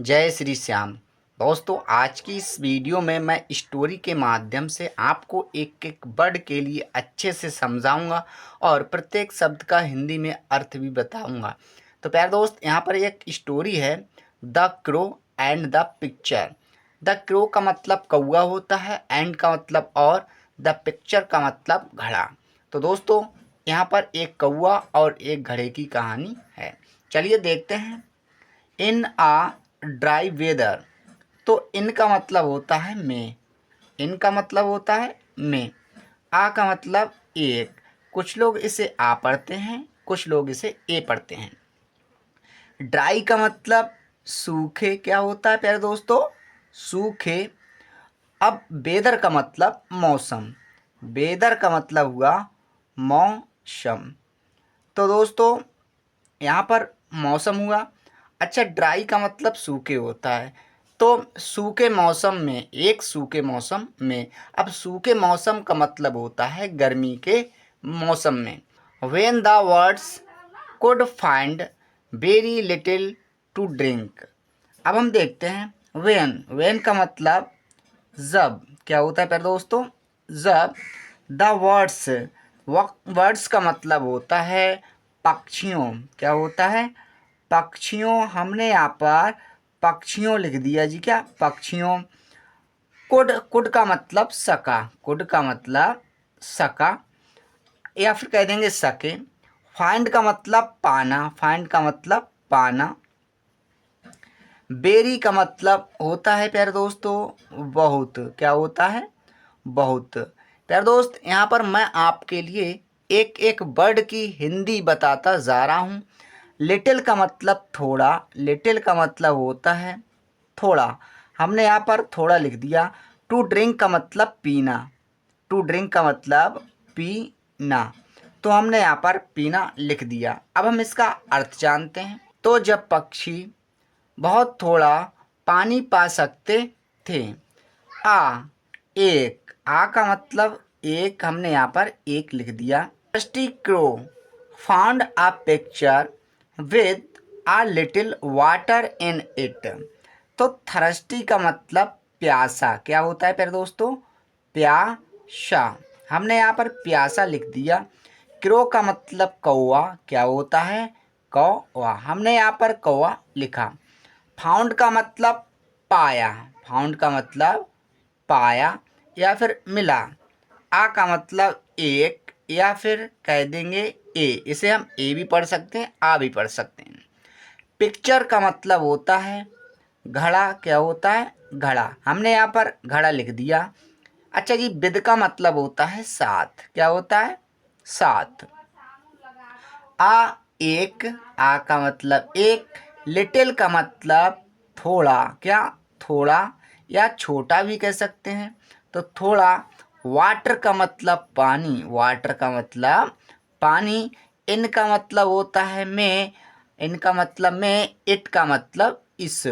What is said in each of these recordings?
जय श्री श्याम। दोस्तों, आज की इस वीडियो में मैं स्टोरी के माध्यम से आपको एक एक वर्ड के लिए अच्छे से समझाऊंगा और प्रत्येक शब्द का हिंदी में अर्थ भी बताऊंगा। तो प्यारे दोस्त, यहाँ पर एक स्टोरी है, the crow and the picture. The crow का मतलब कौवा होता है, एंड का मतलब और, द पिक्चर का मतलब घड़ा। तो दोस्तों, यहाँ पर एक कौवा और एक घड़े की कहानी है। चलिए देखते हैं। इन आ ड्राई वेदर। तो इन का मतलब होता है में। इन का मतलब होता है में। आ का मतलब एक। कुछ लोग इसे आ पढ़ते हैं, कुछ लोग इसे ए पढ़ते हैं। ड्राई का मतलब सूखे। क्या होता है प्यारे दोस्तों? सूखे। अब वेदर का मतलब मौसम। वेदर का मतलब हुआ मौसम। तो दोस्तों, यहाँ पर मौसम हुआ। अच्छा, ड्राई का मतलब सूखे होता है। तो सूखे मौसम में, एक सूखे मौसम में। अब सूखे मौसम का मतलब होता है गर्मी के मौसम में। When the words could find very little to drink. अब हम देखते हैं व्हेन। व्हेन का मतलब जब। क्या होता है प्यारे दोस्तों? जब। The words. वर्ड्स का मतलब होता है पक्षियों। क्या होता है? पक्षियों। हमने यहाँ पर पक्षियों लिख दिया जी। क्या? पक्षियों। कुड। कुड का मतलब सका। कुड का मतलब सका, या फिर कह देंगे सके। फाइंड का मतलब पाना। फाइंड का मतलब पाना। बेरी का मतलब होता है प्यारे दोस्तों बहुत। क्या होता है? बहुत। प्यारे दोस्त, यहाँ पर मैं आपके लिए एक एक वर्ड की हिंदी बताता जा रहा हूँ। लिटिल का मतलब थोड़ा। लिटिल का मतलब होता है थोड़ा। हमने यहाँ पर थोड़ा लिख दिया। टू ड्रिंक का मतलब पीना। टू ड्रिंक का मतलब पीना। तो हमने यहाँ पर पीना लिख दिया। अब हम इसका अर्थ जानते हैं। तो जब पक्षी बहुत थोड़ा पानी पा सकते थे। आ एक। आ का मतलब एक। हमने यहाँ पर एक लिख दिया। Thirsty crow found a picture with a little water in it. तो थर्स्टी का मतलब प्यासा। क्या होता है प्यारे दोस्तों? प्यासा। हमने यहाँ पर प्यासा लिख दिया। क्रो का मतलब कौवा। क्या होता है? कौवा। हमने यहाँ पर कौवा लिखा। फाउंड का मतलब पाया। फाउंड का मतलब पाया या फिर मिला। आ का मतलब एक, या फिर कह देंगे ए। इसे हम ए भी पढ़ सकते हैं, आ भी पढ़ सकते हैं। पिक्चर का मतलब होता है घड़ा। क्या होता है? घड़ा। हमने यहाँ पर घड़ा लिख दिया। अच्छा जी, विद का मतलब होता है साथ। क्या होता है? साथ। आ एक। आ का मतलब एक। लिटिल का मतलब थोड़ा। क्या? थोड़ा या छोटा भी कह सकते हैं। तो थोड़ा। वाटर का मतलब पानी। वाटर का मतलब पानी। इन का मतलब होता है में। इनका मतलब में। इट का मतलब इस।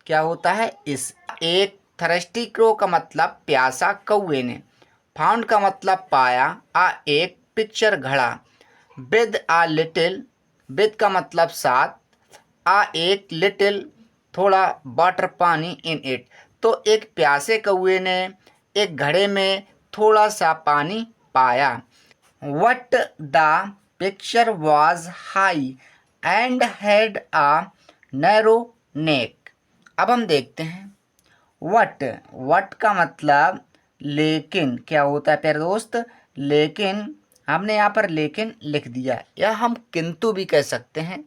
क्या होता है? इस। एक। थर्स्टी क्रो का मतलब प्यासा कौवे ने। फाउंड का मतलब पाया। आ एक। पिक्चर घड़ा। With uh little. विद का मतलब साथ। आ एक। लिटिल थोड़ा। वाटर पानी इन इट। तो एक प्यासे कौए ने एक घड़े में थोड़ा सा पानी पाया। What the pitcher was high and had a narrow neck. अब हम देखते हैं वट। वट का मतलब लेकिन। क्या होता है प्यारे दोस्त? लेकिन। हमने यहाँ पर लेकिन लिख दिया, या हम किंतु भी कह सकते हैं।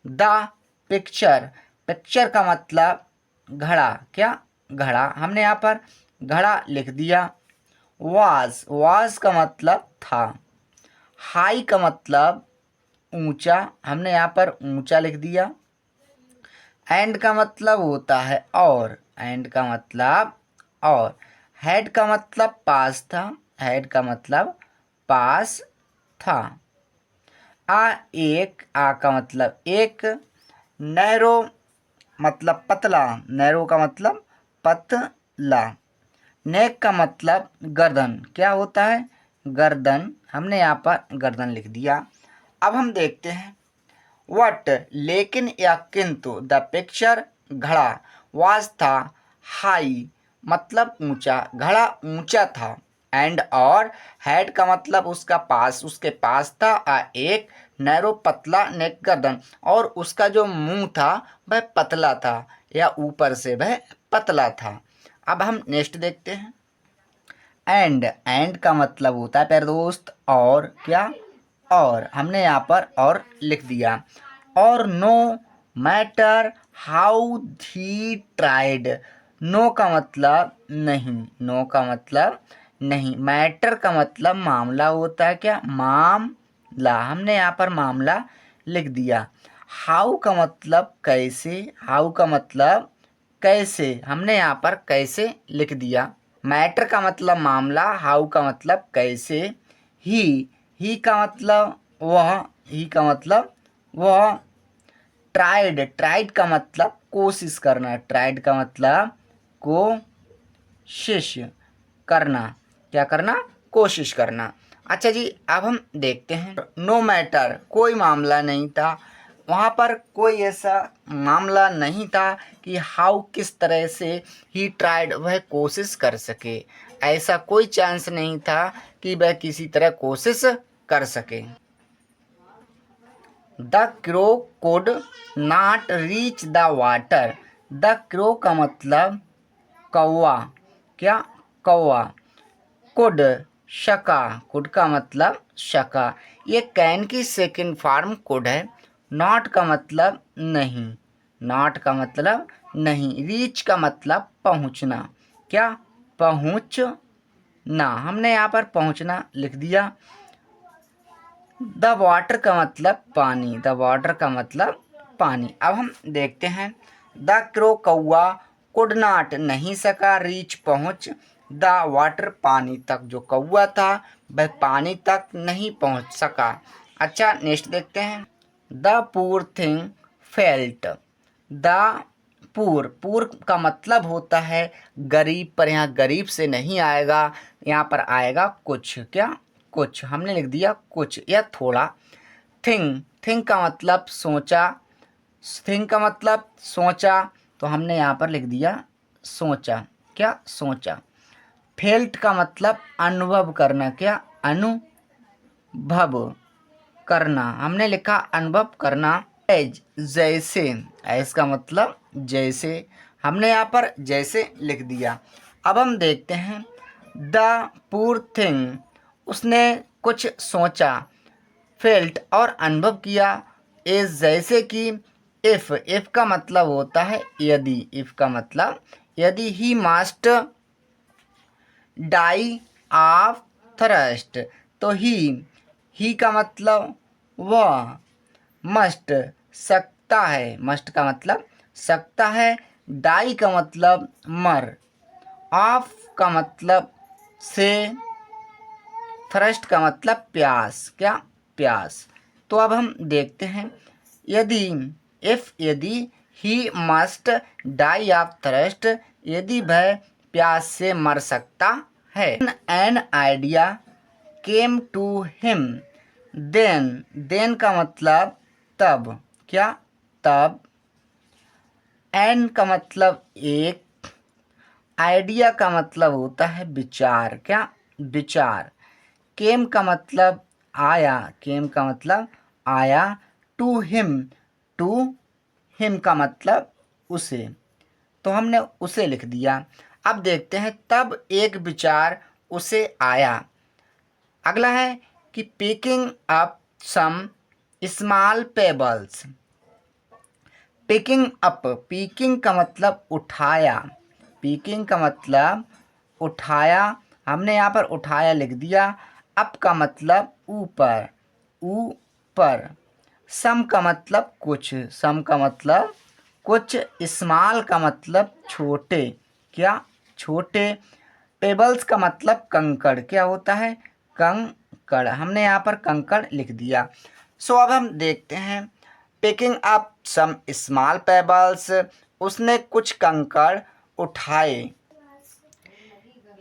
The picture. पिक्चर का मतलब घड़ा। क्या? घड़ा। हमने यहाँ पर घड़ा लिख दिया। वाज। वाज का मतलब था। हाई का मतलब ऊंचा। हमने यहाँ पर ऊंचा लिख दिया। एंड का मतलब होता है और। एंड का मतलब और। हेड का मतलब पास था। हेड का मतलब पास था। आ एक। आ का मतलब एक। नैरो मतलब पतला। नैरो का मतलब पतला। नेक का मतलब गर्दन। क्या होता है? गर्दन। हमने यहाँ पर गर्दन लिख दिया। अब हम देखते हैं वट। लेकिन या किंतु। द पिक्चर घड़ा, वाज था, हाई मतलब ऊंचा, घड़ा ऊंचा था, एंड और, हेड का मतलब उसका पास, उसके पास था, एक, नैरो पतला, नेक गर्दन, और उसका जो मुंह था वह पतला था या ऊपर से वह पतला था। अब हम नेक्स्ट देखते हैं। एंड का मतलब होता है प्यारे दोस्त और, क्या, और हमने यहाँ पर और लिख दिया। और no matter how he tried, no का मतलब नहीं, नो का मतलब नहीं, मैटर का मतलब मामला होता है, क्या, मामला, हमने यहाँ पर मामला लिख दिया। हाउ का मतलब कैसे, हाउ का मतलब कैसे, हमने यहाँ पर कैसे लिख दिया। मैटर का मतलब मामला, हाउ का मतलब कैसे। ही का मतलब वह, ही का मतलब वह। ट्राइड का मतलब कोशिश करना, ट्राइड का मतलब कोशिश करना, क्या करना, कोशिश करना। अच्छा जी, अब हम देखते हैं। नो मैटर कोई मामला नहीं था, वहाँ पर कोई ऐसा मामला नहीं था कि हाउ किस तरह से, ही ट्राइड वह कोशिश कर सके, ऐसा कोई चांस नहीं था कि वह किसी तरह कोशिश कर सके। The crow could not reach the water, the crow का मतलब कौवा, क्या, कौवा, कुड शका, कुड का मतलब शका, ये कैन की सेकंड फॉर्म कुड है। नॉट का मतलब नहीं, नॉट का मतलब नहीं, रीच का मतलब पहुंचना, क्या, पहुंचना, हमने यहाँ पर पहुंचना लिख दिया। द वाटर का मतलब पानी, द वाटर का मतलब पानी। अब हम देखते हैं। द क्रो कौआ कुड नॉट नहीं सका, रीच पहुंच, द वाटर पानी तक, जो कौआ था वह पानी तक नहीं पहुंच सका। अच्छा नेक्स्ट देखते हैं। The poor thing felt, the poor का मतलब होता है गरीब, पर यहाँ गरीब से नहीं आएगा, यहाँ पर आएगा कुछ, क्या, कुछ, हमने लिख दिया कुछ या थोड़ा। थिंग का मतलब सोचा, थिंग का मतलब सोचा, तो हमने यहाँ पर लिख दिया सोचा, क्या, सोचा। फेल्ट का मतलब अनुभव करना, क्या, अनुभव करना, हमने लिखा अनुभव करना। एज जैसे, एज का मतलब जैसे, हमने यहाँ पर जैसे लिख दिया। अब हम देखते हैं। द पुअर थिंग उसने कुछ सोचा, फेल्ट और अनुभव किया, इज जैसे कि, इफ का मतलब होता है यदि, इफ का मतलब यदि, he must die of thirst, तो ही का मतलब वह, मस्ट सकता है, मस्ट का मतलब सकता है, डाई का मतलब मर, ऑफ का मतलब से, थर्स्ट का मतलब प्यास, क्या, प्यास। तो अब हम देखते हैं। यदि, इफ यदि, he must die of thirst यदि वह प्यास से मर सकता है। An idea came to him, then का मतलब तब, क्या, तब। एन का मतलब एक, आइडिया का मतलब होता है विचार, क्या, विचार। केम का मतलब आया, केम का मतलब आया। टू हिम का मतलब उसे, तो हमने उसे लिख दिया। अब देखते हैं। तब एक विचार उसे आया। अगला है कि picking up some small pebbles, picking up, picking का मतलब उठाया, पिकिंग का मतलब उठाया, हमने यहाँ पर उठाया लिख दिया। अप का मतलब ऊपर, ऊपर। सम का मतलब कुछ, सम का मतलब कुछ। स्मॉल का मतलब छोटे, क्या, छोटे। पेबल्स का मतलब कंकड़, क्या होता है, कंकड़, हमने यहाँ पर कंकड़ लिख दिया। सो अब हम देखते हैं। Picking up some small pebbles, उसने कुछ कंकड़ उठाए।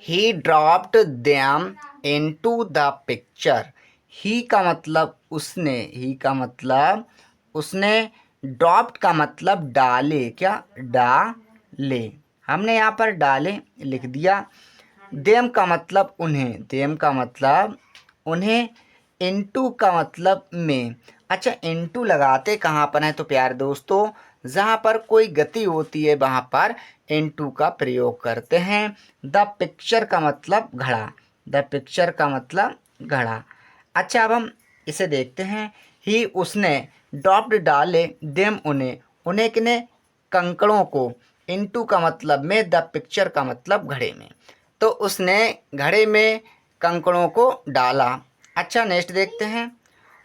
He dropped them into the pitcher, he का मतलब उसने, ही का मतलब उसने, ड्रॉप्ड का मतलब डाले, क्या डाले, हमने यहाँ पर डाले लिख दिया। देम का मतलब उन्हें, देम का मतलब उन्हें। इनटू का मतलब में। अच्छा, इनटू लगाते कहाँ पर है तो प्यारे दोस्तों, जहाँ पर कोई गति होती है वहाँ पर इनटू का प्रयोग करते हैं। द पिक्चर का मतलब घड़ा, द पिक्चर का मतलब घड़ा। अच्छा, अब हम इसे देखते हैं। ही उसने, ड्रॉप्ड डाले, देम उन्हें, उन्हें किने, कंकड़ों को, इनटू का मतलब में, द पिक्चर का मतलब घड़े में। तो उसने घड़े में कंकड़ों को डाला। अच्छा, नेक्स्ट देखते हैं।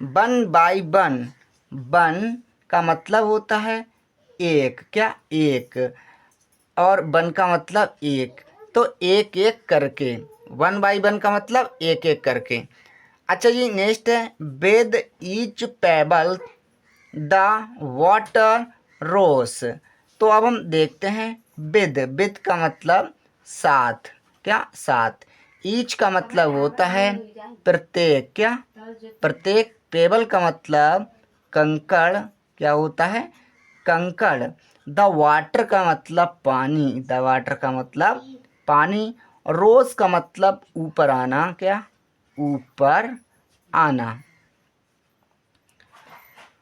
वन बाय वन, वन का मतलब होता है एक, क्या एक, और वन का मतलब एक, तो एक एक करके, वन बाय वन का मतलब एक एक करके। अच्छा जी, नेक्स्ट है with each pebble the water rose. तो अब हम देखते हैं विद का मतलब साथ, क्या साथ। ईच का मतलब होता है प्रत्येक, क्या प्रत्येक। पेबल का मतलब कंकड़, क्या होता है कंकड़। द वाटर का मतलब पानी, द वाटर का मतलब पानी। रोज का मतलब ऊपर आना, क्या ऊपर आना।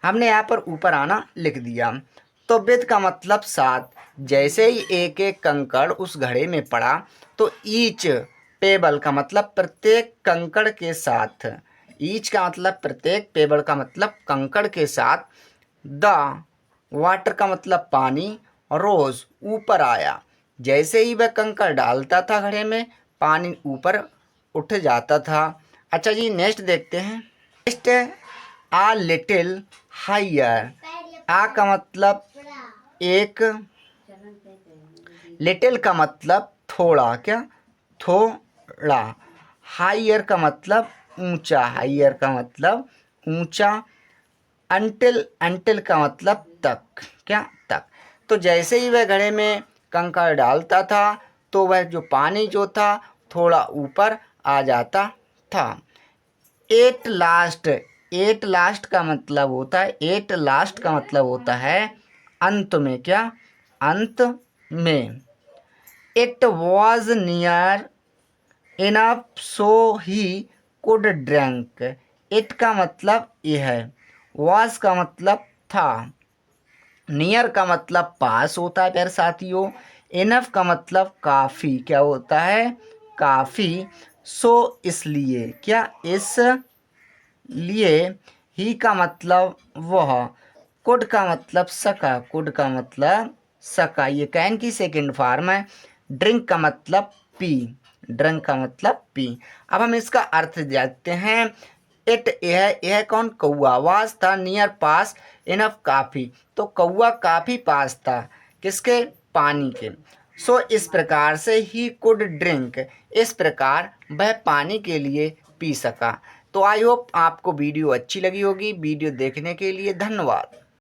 हमने यहाँ पर ऊपर आना लिख दिया। तो विद का मतलब साथ। जैसे ही एक एक कंकड़ उस घड़े में पड़ा तो ईच पेबल का मतलब प्रत्येक कंकड़ के साथ, ईच का मतलब प्रत्येक, पेबल का मतलब कंकड़ के साथ, द वाटर का मतलब पानी, रोज ऊपर आया। जैसे ही वह कंकड़ डालता था घड़े में, पानी ऊपर उठ जाता था। अच्छा जी, नेक्स्ट देखते हैं। नेक्स्ट है आ लिटिल हायर। आ का मतलब एक, लिटिल का मतलब थोड़ा, क्या थोड़ा। हायर का मतलब ऊंचा, हायर का मतलब ऊंचा। अंटिल का मतलब तक, क्या तक। तो जैसे ही वह घड़े में कंकड़ डालता था तो वह जो पानी जो था थोड़ा ऊपर आ जाता था। एट लास्ट, एट लास्ट का मतलब होता है, एट लास्ट का मतलब होता है अंत में, क्या अंत में। It was near enough so he could drink. It का मतलब यह है, वॉज का मतलब था, नियर का मतलब पास होता है प्यारे साथियों, इनफ का मतलब काफ़ी, क्या होता है काफ़ी। सो इसलिए, क्या इस लिए। ही का मतलब वह। कुड का मतलब सका, कुड का मतलब सका, ये कैन की सेकंड फॉर्म है। ड्रिंक का मतलब पी, ड्रिंक का मतलब पी। अब हम इसका अर्थ जानते हैं। इट, यह कौन, कौआ। वास था नियर पास, इनफ काफ़ी, तो कौआ काफ़ी पास था किसके, पानी के। सो इस प्रकार से ही कुड ड्रिंक, इस प्रकार वह पानी के लिए पी सका। तो आई होप आपको वीडियो अच्छी लगी होगी। वीडियो देखने के लिए धन्यवाद।